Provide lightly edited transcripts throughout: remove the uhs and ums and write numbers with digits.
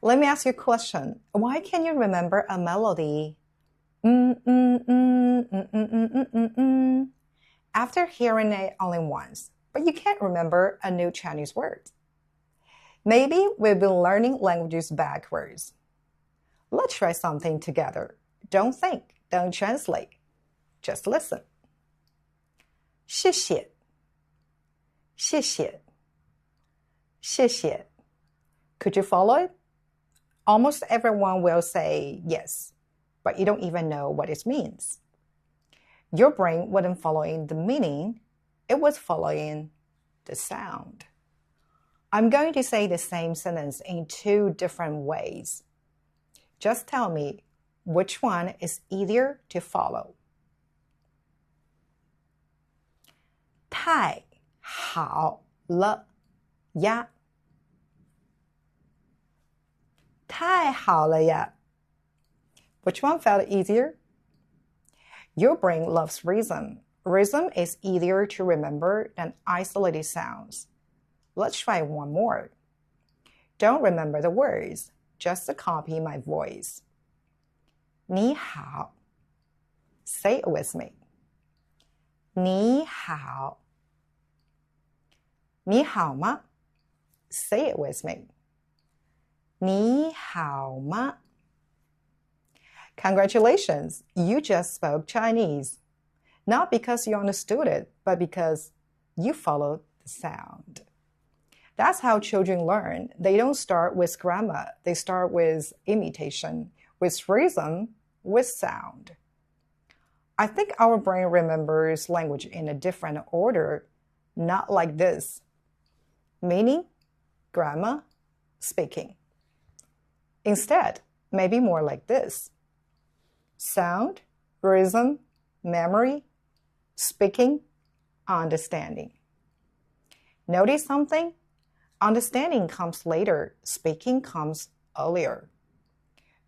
Let me ask you a question. Why can you remember a melody? After hearing it only once, but you can't remember a new Chinese word. Maybe we've been learning languages backwards. Let's try something together. Don't think, don't translate. Just listen. 谢谢,谢谢,谢谢. Could you follow it? Almost everyone will say yes, but you don't even know what it means. Your brain wasn't following the meaning, it was following the sound. I'm going to say the same sentence in two different ways. Just tell me which one is easier to follow. 太好了呀。太好了呀。Which one felt easier? Your brain loves rhythm. Rhythm is easier to remember than isolated sounds. Let's try one more. Don't remember the words, just copy my voice. 你好. Say it with me. 你好. 你好吗? Say it with me. 你好吗? Congratulations, you just spoke Chinese. Not because you understood it, but because you followed the sound. That's how children learn. They don't start with grammar. They start with imitation, with rhythm, with sound. I think our brain remembers language in a different order, not like this. Meaning, grammar, speaking. Instead, maybe more like this. Sound, rhythm, memory, speaking, understanding. Notice something? Understanding comes later, speaking comes earlier.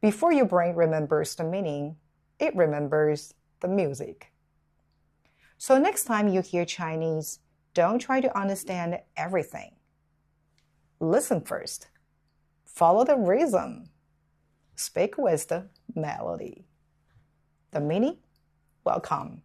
Before your brain remembers the meaning, it remembers the music. So next time you hear Chinese, don't try to understand everything. Listen first. Follow the rhythm. Speak with the melody. The meaning will come.